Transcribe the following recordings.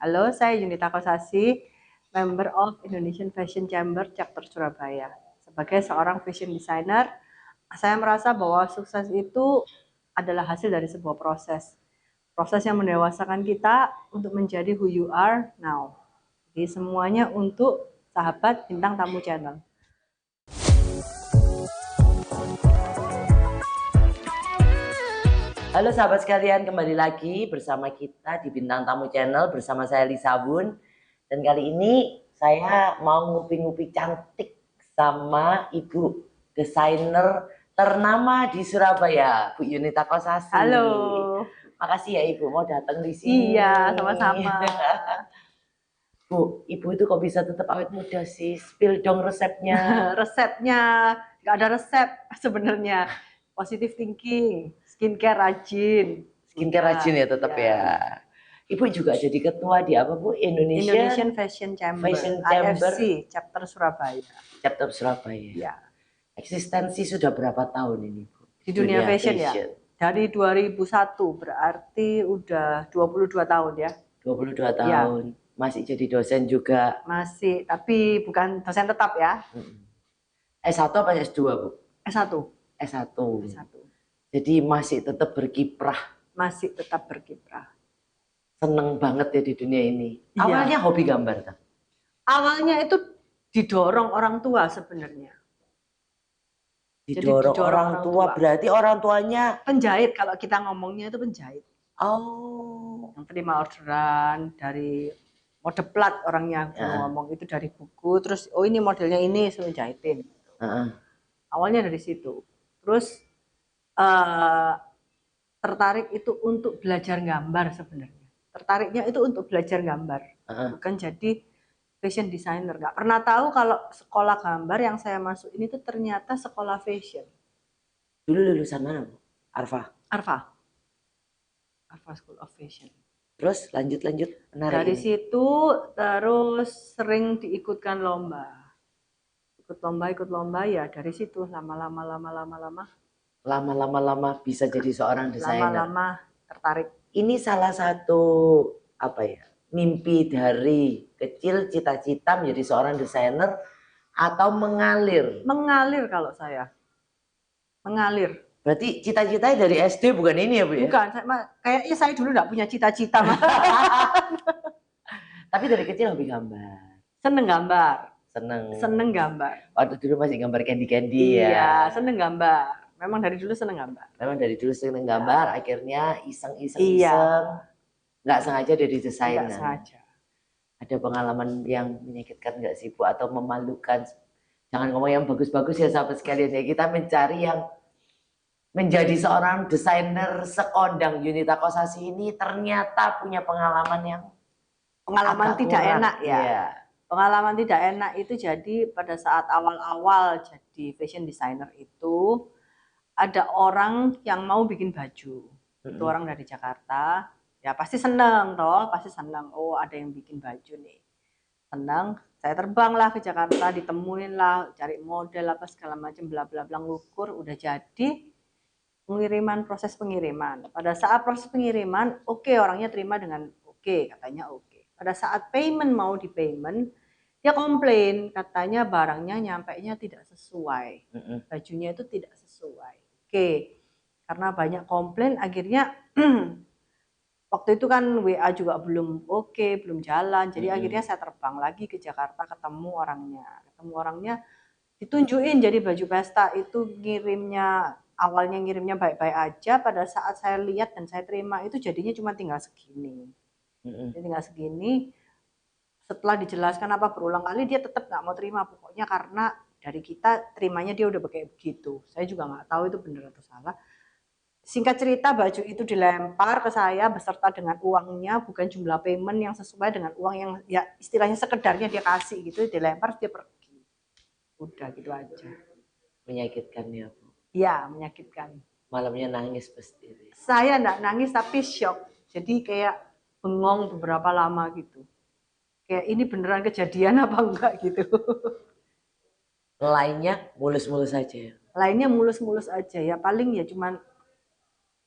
Halo, saya Yunita Kosasi, member of Indonesian Fashion Chamber Chapter Surabaya. Sebagai seorang fashion designer, saya merasa bahwa sukses itu adalah hasil dari sebuah proses. Proses yang mendewasakan kita untuk menjadi who you are now. Jadi semuanya untuk sahabat Bintang Tamu Channel. Halo sahabat sekalian, kembali lagi bersama kita di Bintang Tamu Channel bersama saya Lisa Bun. Dan kali ini saya mau ngupi-ngupi cantik sama ibu desainer ternama di Surabaya, Bu Yunita Kosasi. Halo. Makasih ya Ibu mau datang di sini. Iya, sama-sama. Bu, Ibu itu kok bisa tetap awet muda sih? Spill dong resepnya. Resepnya nggak ada resep sebenarnya. Positive thinking, skincare rajin. Skincare rajin ya tetap ya. Ibu juga jadi ketua di apa Bu? Indonesian Fashion Chamber, IFC, Chapter Surabaya. Chapter Surabaya. Ya. Eksistensi sudah berapa tahun ini Bu? Di dunia fashion ya? Dari 2001, berarti udah 22 tahun ya. 22 tahun. Ya. Masih jadi dosen juga? Masih, tapi bukan dosen tetap ya. S1 apa S2 Bu? S1. S1. Jadi masih tetap berkiprah? Masih tetap berkiprah. Seneng banget ya di dunia ini. Iya. Awalnya hobi gambar kan? Awalnya itu didorong orang tua sebenarnya. Didorong orang tua, berarti orang tuanya penjahit, kalau kita ngomongnya itu penjahit. Oh. Yang terima orderan dari mode plat, orangnya ngomong itu dari buku, terus oh ini modelnya ini, suruh jahitin. Awalnya dari situ. Terus tertarik itu untuk belajar gambar sebenarnya. Tertariknya itu untuk belajar gambar, bukan jadi fashion designer. Nggak pernah tahu kalau sekolah gambar yang saya masuk ini tuh ternyata sekolah fashion. Dulu lulusan mana Bu? Arfa? Arfa School of Fashion. Terus lanjut dari situ terus sering diikutkan lomba. Ikut lomba ya, dari situ lama-lama bisa jadi seorang desainer. Lama-lama tertarik. Ini salah satu apa ya, mimpi dari kecil, cita-cita menjadi seorang desainer atau mengalir? Mengalir kalau saya. Mengalir. Berarti cita-citanya dari SD bukan ini ya Bu ya? Bukan, kayaknya saya dulu nggak punya cita-cita. Tapi dari kecil hobi gambar? Seneng gambar. Seneng gambar. Waktu dulu masih gambar candy-candy ya? Iya, seneng gambar. Memang dari dulu seneng gambar. Akhirnya iseng-iseng. Nggak sengaja jadi desainer. Nggak sengaja. Ada pengalaman yang menyakitkan nggak sih Bu? Atau memalukan? Jangan ngomong yang bagus-bagus ya sahabat sekalian ya. Kita mencari yang menjadi seorang desainer sekondang Yunita Kosasi ini ternyata punya pengalaman yang tidak enak ya. Iya. Pengalaman tidak enak itu jadi pada saat awal-awal jadi fashion designer itu ada orang yang mau bikin baju. Itu orang dari Jakarta. Ya pasti seneng toh, pasti seneng. Oh ada yang bikin baju nih. Seneng. Saya terbang lah ke Jakarta, ditemuin lah, cari model apa segala macam, bla bla bla, ngukur, udah jadi. Proses pengiriman. Pada saat proses pengiriman, oke, orangnya terima dengan oke, katanya oke. Pada saat payment, mau di payment, dia komplain, katanya barangnya nyampainya tidak sesuai. Bajunya itu tidak sesuai. Oke, karena banyak komplain, akhirnya waktu itu kan WA juga belum oke, belum jalan. Jadi akhirnya saya terbang lagi ke Jakarta, ketemu orangnya, ditunjukin jadi baju pesta itu awalnya ngirimnya baik-baik aja, pada saat saya lihat dan saya terima itu jadinya cuma tinggal segini. Tinggal segini. Setelah dijelaskan apa berulang kali, dia tetap nggak mau terima pokoknya, karena dari kita terimanya dia udah kayak begitu. Saya juga nggak tahu itu benar atau salah. Singkat cerita, baju itu dilempar ke saya beserta dengan uangnya, bukan jumlah payment yang sesuai dengan uang yang ya istilahnya sekedarnya dia kasih gitu, dilempar dia pergi. Udah gitu aja. Menyakitkan ya Bu? Iya, menyakitkan. Malamnya nangis pasti? Saya enggak nangis tapi shock. Jadi kayak bengong beberapa lama gitu. Kayak ini beneran kejadian apa enggak gitu. Lainnya mulus-mulus aja ya? Lainnya mulus-mulus aja ya. Paling ya cuman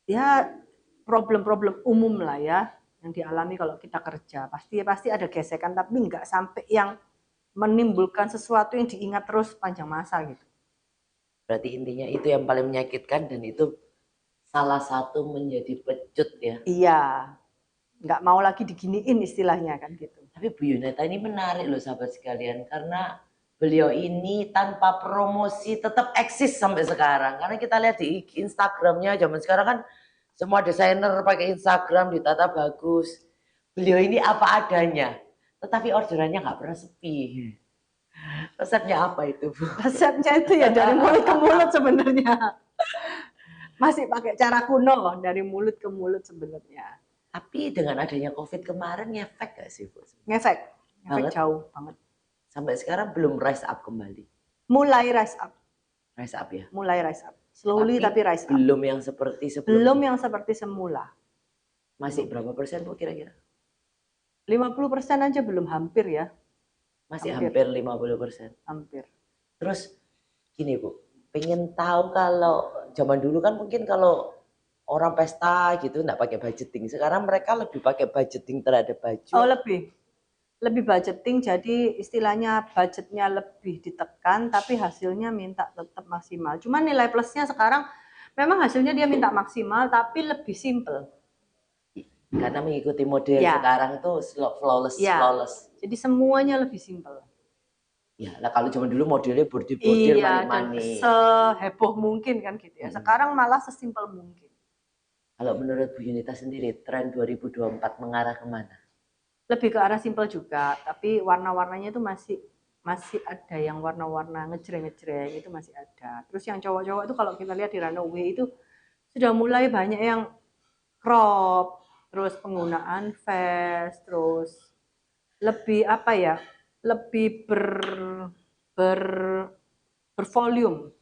ya problem-problem umum lah ya. yang dialami kalau kita kerja. Pasti ada gesekan, tapi nggak sampai yang menimbulkan sesuatu yang diingat terus panjang masa gitu. Berarti intinya itu yang paling menyakitkan dan itu salah satu menjadi pecut ya. Iya, nggak mau lagi diginiin istilahnya kan gitu. Tapi Bu Yuneta ini menarik loh sahabat sekalian, karena beliau ini tanpa promosi tetap eksis sampai sekarang. Karena kita lihat di Instagramnya zaman sekarang kan semua desainer pakai Instagram ditata bagus. Beliau ini apa adanya, tetapi orderannya nggak pernah sepi. Resepnya apa itu, Bu? Resepnya itu ya dari mulut ke mulut sebenarnya. Masih pakai cara kuno dari mulut ke mulut sebenarnya. Tapi dengan adanya COVID kemarin ngefek gak sih, Bu? Ngefek Banget. jauh banget. Sampai sekarang belum rise up kembali. Mulai rise up. Rise up ya? Mulai rise up. Slowly tapi rise up. Belum yang seperti sebelumnya. Belum yang seperti semula. Masih berapa persen, Bu, kira-kira? 50% aja belum, hampir ya. Masih hampir 50%. Hampir. Terus gini, Bu, pengen tahu kalau zaman dulu kan mungkin kalau orang pesta gitu nggak pakai budgeting. Sekarang mereka lebih pakai budgeting terhadap baju. Oh, lebih budgeting, jadi istilahnya budgetnya lebih ditekan tapi hasilnya minta tetap maksimal. Cuman nilai plusnya sekarang memang hasilnya dia minta maksimal tapi lebih simple. Karena mengikuti model sekarang itu flawless. Jadi semuanya lebih simple. Ya, lah kalau zaman dulu modelnya bordir-bordir manis. Seheboh mungkin kan gitu ya. Sekarang malah sesimpel mungkin. Kalau menurut Bu Yunita sendiri, tren 2024 mengarah kemana? Lebih ke arah simple juga, tapi warna-warnanya itu masih ada yang warna-warna ngejreng-ngejreng itu masih ada. Terus yang cowok-cowok itu kalau kita lihat di runway itu sudah mulai banyak yang crop, terus penggunaan vest, terus lebih apa ya, lebih bervolume,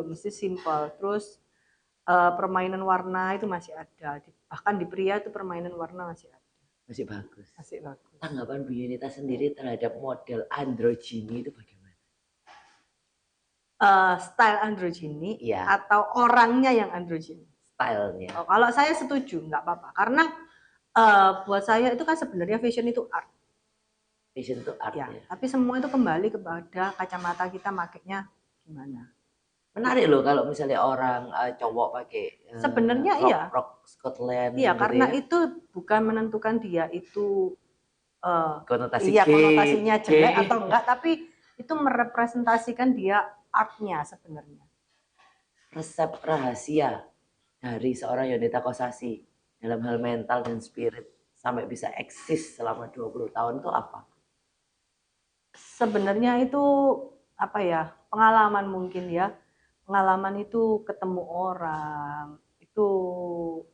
mesti simple. Terus permainan warna itu masih ada, bahkan di pria itu permainan warna masih ada. Masih bagus. Masih bagus. Tanggapan Bu Yunita sendiri terhadap model androgyni itu bagaimana? Style androgyni atau orangnya yang androgyni? Stylenya. Oh, kalau saya setuju, nggak apa-apa. Karena buat saya itu kan sebenarnya fashion itu art. Fashion itu art ya. Tapi semua itu kembali kepada kacamata kita makainya gimana. Menarik loh kalau misalnya orang cowok pakai sebenarnya rock Scotland. Iya, karena itu bukan menentukan dia itu konotasinya jelek atau enggak, tapi itu merepresentasikan dia artnya sebenarnya. Resep rahasia dari seorang Yunita Kosasih dalam hal mental dan spirit sampai bisa eksis selama 20 tahun itu apa? Sebenarnya itu apa ya, pengalaman mungkin ya. Pengalaman itu ketemu orang, itu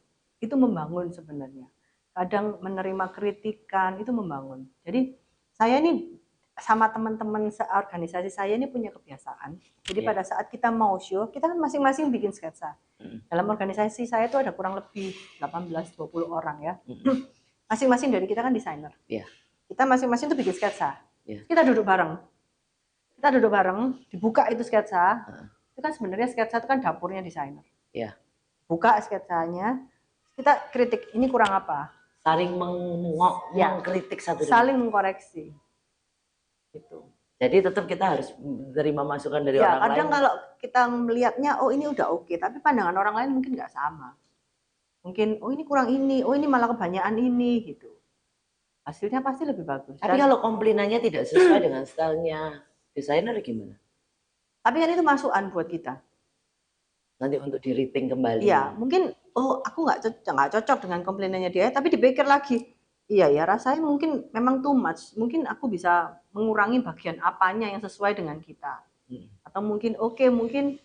membangun sebenarnya. Kadang menerima kritikan itu membangun. Jadi saya ini sama teman-teman organisasi saya ini punya kebiasaan. Jadi pada saat kita mau show, kita kan masing-masing bikin sketsa. Dalam organisasi saya itu ada kurang lebih 18-20 orang ya. Masing-masing dari kita kan desainer. Kita masing-masing tuh bikin sketsa. Kita duduk bareng. Dibuka itu sketsa. Itu kan sebenarnya sketsa itu kan dapurnya desainer. Buka sketsanya, kita kritik ini kurang apa. Saling mengkritik satu dengan saling mengkoreksi. Gitu. Jadi tetap kita harus menerima masukan dari orang lain. Kadang kalau kita melihatnya, oh ini udah oke, tapi pandangan orang lain mungkin nggak sama. Mungkin, oh ini kurang ini, oh ini malah kebanyakan ini gitu. Hasilnya pasti lebih bagus. Tapi kalau komplainannya tidak sesuai dengan stylenya desainer gimana? Tapi kan itu masukan buat kita. Nanti untuk di-rating kembali. Iya, mungkin oh aku nggak cocok dengan komplainannya dia, tapi dipikir lagi. Iya ya, rasanya mungkin memang too much. Mungkin aku bisa mengurangi bagian apanya yang sesuai dengan kita. Atau mungkin mungkin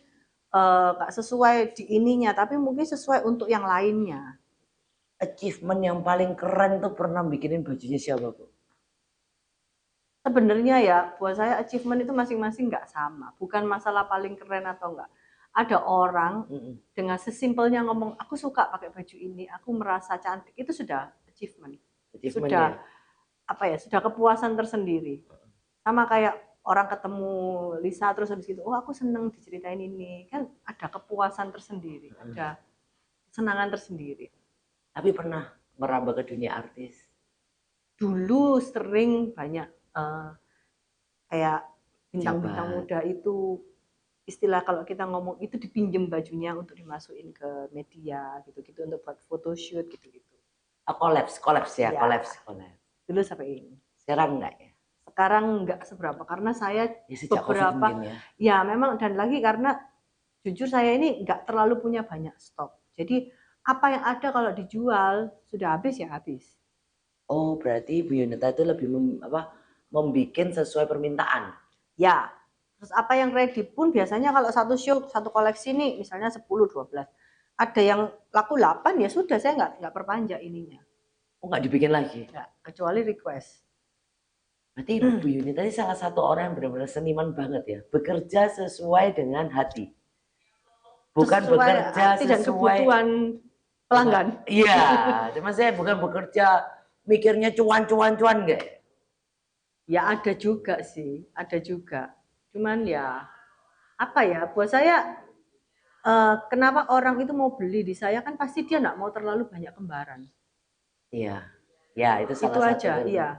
nggak sesuai di ininya, tapi mungkin sesuai untuk yang lainnya. Achievement yang paling keren tuh pernah bikinin bajunya siapa, Bu? Sebenarnya ya, buat saya achievement itu masing-masing nggak sama. Bukan masalah paling keren atau enggak. Ada orang dengan sesimpelnya ngomong, aku suka pakai baju ini, aku merasa cantik, itu sudah achievement. Sudah sudah kepuasan tersendiri. Sama kayak orang ketemu Lisa terus habis gitu, oh aku seneng diceritain ini, kan ada kepuasan tersendiri, ada kesenangan tersendiri. Tapi pernah merambah ke dunia artis? Dulu sering banyak kayak bintang-bintang Jabat. muda itu, istilah kalau kita ngomong itu dipinjem bajunya untuk dimasukin ke media gitu-gitu untuk buat photoshoot gitu-gitu. Kolaps ya, Ya, kolaps. dulu sampai ini. Sekarang enggak ya? Sekarang enggak seberapa karena saya Ya sejak COVID mungkin ya. ya memang, dan lagi karena jujur saya ini enggak terlalu punya banyak stok. Jadi apa yang ada kalau dijual sudah habis ya habis. Oh, berarti Bu Yunita itu lebih membikin sesuai permintaan. Ya. Terus apa yang ready pun biasanya kalau satu show, satu koleksi nih misalnya 10 12. Ada yang laku 8 ya sudah, saya enggak perpanjang ininya. Oh, enggak dibikin lagi? Enggak, kecuali request. Berarti Bu Yunita ini salah satu orang yang benar-benar seniman banget ya. Bekerja sesuai dengan hati. Bukan Sesuai bekerja hati dan sesuai kebutuhan pelanggan. Iya, cuma saya bukan bekerja mikirnya cuan enggak. Ya ada juga sih, ada juga. Cuman ya apa ya, buat saya kenapa orang itu mau beli di saya kan pasti dia nggak mau terlalu banyak kembaran. Iya, ya itu salah Itu satu. aja, iya.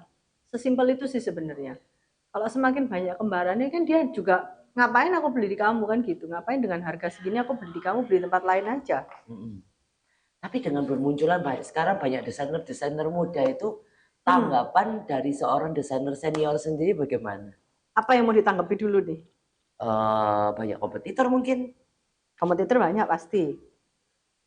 Sesimpel itu sih sebenarnya. Kalau semakin banyak kembarannya kan dia juga ngapain aku beli di kamu kan gitu. Ngapain dengan harga segini aku beli di kamu, beli tempat lain aja. Tapi dengan bermunculan sekarang banyak desainer-desainer muda itu, tanggapan dari seorang desainer senior sendiri bagaimana? Apa yang mau ditanggapi dulu nih? Banyak kompetitor mungkin. Kompetitor banyak pasti.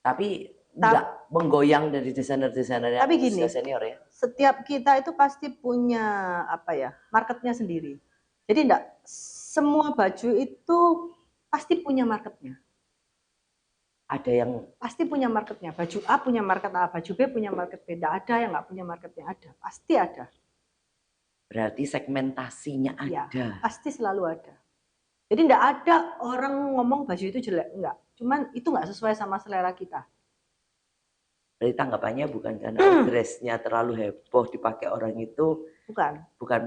Tapi enggak menggoyang dari desainer-desainer yang gini, senior ya. Setiap kita itu pasti punya apa ya, marketnya sendiri. Jadi enggak semua baju itu pasti punya marketnya. Ada yang pasti punya marketnya. Baju A punya market A, baju B punya market B. Tidak ada yang nggak punya marketnya, ada. Pasti ada. berarti segmentasinya Ya, ada. pasti selalu ada. Jadi enggak ada orang ngomong baju itu jelek, enggak. Cuman itu enggak sesuai sama selera kita. Berarti tanggapannya bukan karena dressnya terlalu heboh dipakai orang itu. Bukan.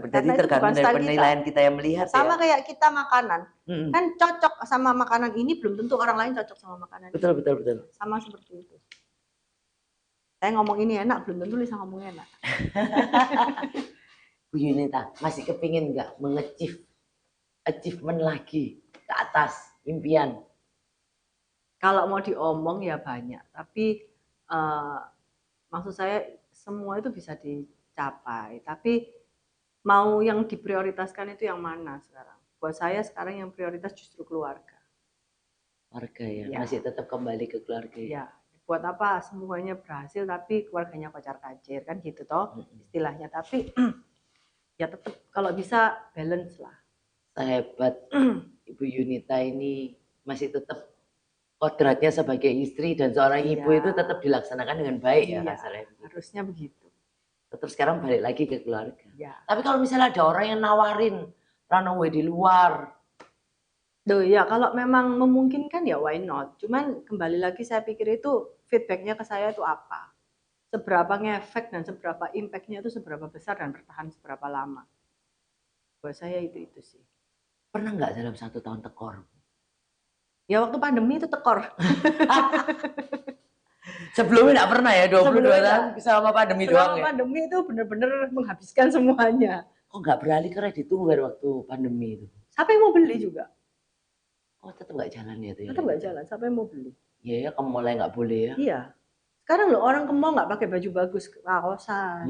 Jadi tergantung dari penilaian kita yang melihat ya. Sama kayak kita makanan. Kan cocok sama makanan ini belum tentu orang lain cocok sama makanan betul, ini. Betul. Sama seperti itu. Saya ngomong ini enak, belum tentu bisa ngomong enak. Bu Yunita, masih kepingin nggak achievement lagi ke atas, impian? Kalau mau diomong ya banyak, tapi maksud saya semua itu bisa dicapai, tapi mau yang diprioritaskan itu yang mana sekarang? Buat saya sekarang yang prioritas justru keluarga. Keluarga ya, masih tetap kembali ke keluarga ya. Buat apa semuanya berhasil tapi keluarganya kocar-kacir kan gitu toh istilahnya, tapi ya tetap kalau bisa balance lah. Sehebat Ibu Yunita ini masih tetap kodratnya sebagai istri dan seorang ibu itu tetap dilaksanakan dengan baik ya rasanya. Harusnya begitu. Terus sekarang balik lagi ke keluarga. Ya. Tapi kalau misalnya ada orang yang nawarin runway di luar, ya kalau memang memungkinkan ya why not. Cuman kembali lagi saya pikir itu feedbacknya ke saya itu apa, seberapa ngefek dan seberapa impactnya itu seberapa besar dan bertahan seberapa lama. Buat saya itu sih. Pernah nggak dalam 1 tahun tekor? Ya waktu pandemi itu tekor. Sebelumnya nggak pernah ya 22 tahun sama pandemi doang ya? Pandemi itu benar-benar menghabiskan semuanya. Kok nggak beralih ke ready to wear waktu pandemi itu? Siapa yang mau beli juga? Oh tetap nggak jalan ya tuh? Tetap nggak jalan, siapa yang mau beli? Iya ya, ke mall nggak boleh ya? Iya. Sekarang loh orang ke mall nggak pakai baju bagus, kaosan.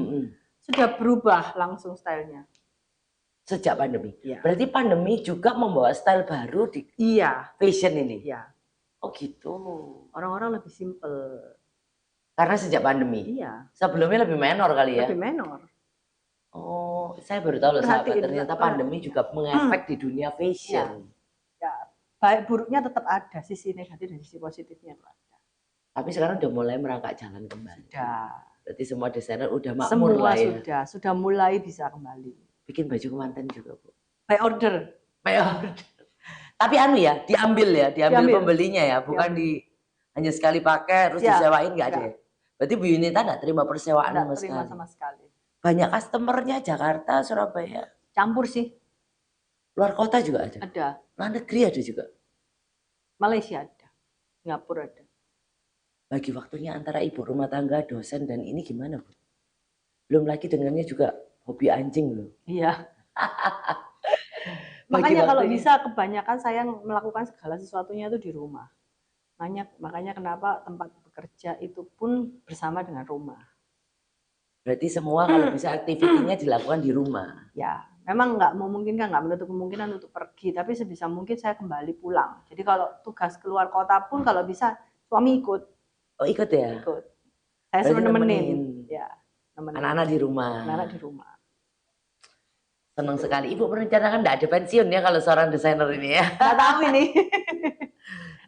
Sudah berubah langsung stylenya. Sejak pandemi. Iya. Berarti pandemi juga membawa style baru di fashion ini. Iya. Oh gitu. Orang-orang lebih simple. Karena sejak pandemi. Iya. Sebelumnya lebih menor kali ya. Lebih menor. Oh, saya baru tahu loh sahabat. Ternyata pandemi juga mengefek di dunia fashion. Ya. Baik buruknya tetap ada, sisi negatif dan sisi positifnya itu ada. Tapi sekarang udah mulai merangkak jalan kembali. Sudah. Berarti semua desainer udah makmur lah ya. Sudah mulai bisa kembali. Bikin baju kemanten juga Bu. By order. Tapi ya, diambil pembelinya ya, bukan hanya sekali pakai terus disewain nggak ada. Berarti Bu Yunita nggak terima persewaan sama sekali. Banyak customernya Jakarta, Surabaya. Campur sih. Luar kota juga ada. Ada. Luar negeri ada juga. Malaysia ada. Singapura ada. bagi waktunya antara ibu rumah tangga, dosen, dan ini gimana, Bu? Belum lagi dengannya juga hobi anjing loh. Iya. Bagi Makanya kalau waktunya. bisa kebanyakan saya melakukan segala sesuatunya itu di rumah. Makanya kenapa tempat bekerja itu pun bersama dengan rumah. Berarti semua kalau bisa aktivitinya dilakukan di rumah. Ya, memang nggak memungkinkan, nggak menutup kemungkinan untuk pergi, tapi sebisa mungkin saya kembali pulang. Jadi kalau tugas keluar kota pun kalau bisa suami ikut. Oh ikut ya? Ikut. Saya Berarti suruh nemenin. nemenin. Ya, nemenin. Anak-anak di rumah. Anak-anak di rumah. Senang sekali. Ibu merencanakan nggak ada pensiun ya kalau seorang desainer ini ya? Nggak tahu ini.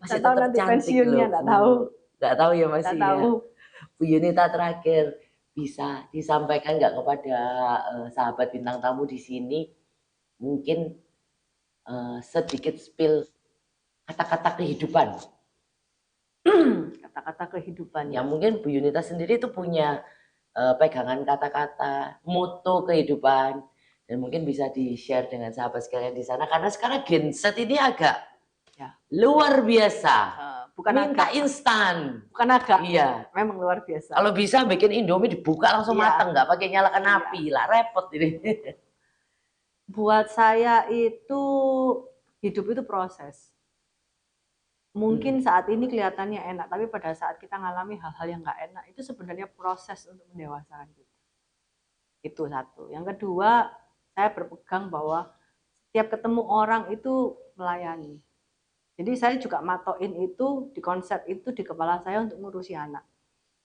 Masih Nggak tahu tetap nanti cantik pensiunnya, loh. nggak tahu. Nggak tahu ya Nggak masih tahu. ya. Bu Yunita terakhir bisa disampaikan nggak kepada sahabat bintang tamu di sini mungkin sedikit spill kata-kata kehidupan. Kata-kata kehidupan Ya ya. mungkin Bu Yunita sendiri itu punya pegangan kata-kata, moto kehidupan, dan mungkin bisa di-share dengan sahabat sekalian di sana karena sekarang Gen Z ini agak Ya. luar biasa. Bukan minta agak. instan. Bukan agak. Iya. Memang luar biasa. Kalau bisa bikin Indomie dibuka langsung Iya. mateng, nggak pakai nyalakan Iya. api lah, repot ini. Buat saya itu hidup itu proses. Mungkin saat ini kelihatannya enak, tapi pada saat kita ngalami hal-hal yang nggak enak, itu sebenarnya proses untuk mendewasakan kita. Itu satu. Yang kedua, saya berpegang bahwa setiap ketemu orang itu melayani. Jadi saya juga matoin itu, di konsep itu di kepala saya untuk ngurusi anak.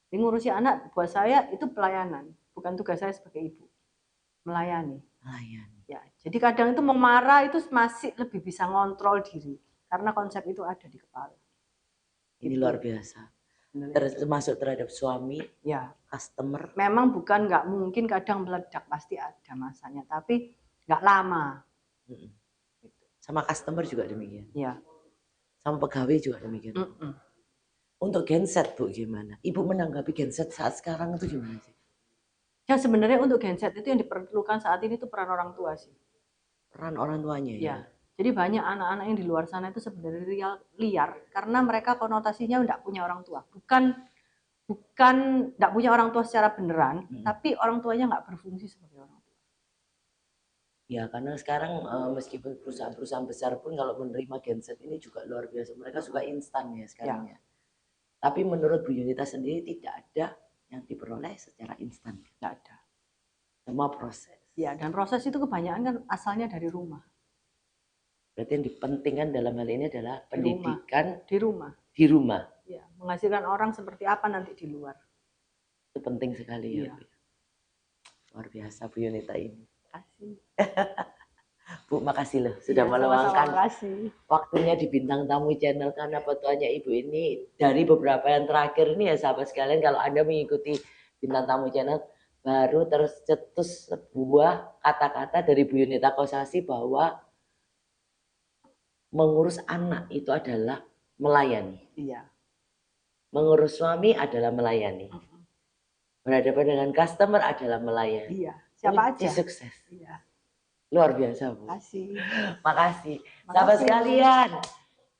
Jadi ngurusi anak buat saya itu pelayanan, bukan tugas saya sebagai ibu. Melayani. Melayani. Ya, jadi kadang itu memarah itu masih lebih bisa ngontrol diri karena konsep itu ada di kepala. Ini Gitu. luar biasa. Termasuk terhadap suami, ya, customer. Memang bukan nggak mungkin, kadang meledak pasti ada masanya, tapi nggak lama. Sama customer juga demikian. Ya. Sama pegawai juga demikian. Untuk Gen Z Bu gimana? Ibu menanggapi Gen Z saat sekarang itu gimana sih? Ya sebenarnya untuk Gen Z itu yang diperlukan saat ini itu peran orang tua sih. Peran orang tuanya ya. Jadi banyak anak-anak yang di luar sana itu sebenarnya liar karena mereka konotasinya tidak punya orang tua. Bukan tidak punya orang tua secara beneran, tapi orang tuanya nggak berfungsi sebagai orang tua. Ya karena sekarang meskipun perusahaan-perusahaan besar pun kalau menerima Gen Z ini juga luar biasa. Mereka suka instan ya sekarang ya. Tapi menurut Bu Yunita sendiri tidak ada yang diperoleh secara instan. Tidak ada. Semua proses. Ya, dan proses itu kebanyakan kan asalnya dari rumah. Berarti yang dipentingkan dalam hal ini adalah pendidikan di rumah. Di rumah. Ya, menghasilkan orang seperti apa nanti di luar. Itu penting sekali ya. Luar biasa Bu Yunita ini. Kasih. Bu, makasih loh sudah meluangkan waktunya di Bintang Tamu Channel karena petuanya Ibu ini dari beberapa yang terakhir ini ya sahabat sekalian, kalau Anda mengikuti Bintang Tamu Channel baru tercetus sebuah kata-kata dari Bu Yunita Kosasih bahwa mengurus anak itu adalah melayani. Iya. Mengurus suami adalah melayani. Berhadapan dengan customer adalah melayani. Iya. Siapa aja. Sukses. Iya. Luar biasa Bu. Makasih. Makasih. Sahabat sekalian,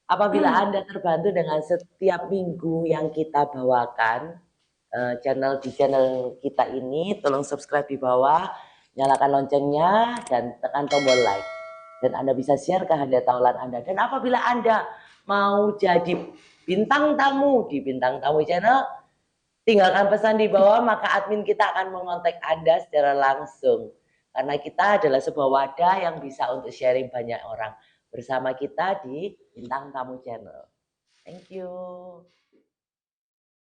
apabila Anda terbantu dengan setiap minggu yang kita bawakan di channel kita ini, tolong subscribe di bawah, nyalakan loncengnya dan tekan tombol like. Dan Anda bisa share ke hadiah taulan Anda. Dan apabila Anda mau jadi bintang tamu di Bintang Tamu Channel, tinggalkan pesan di bawah, maka admin kita akan mengontak Anda secara langsung. Karena kita adalah sebuah wadah yang bisa untuk sharing banyak orang bersama kita di Bintang Tamu Channel. Thank you.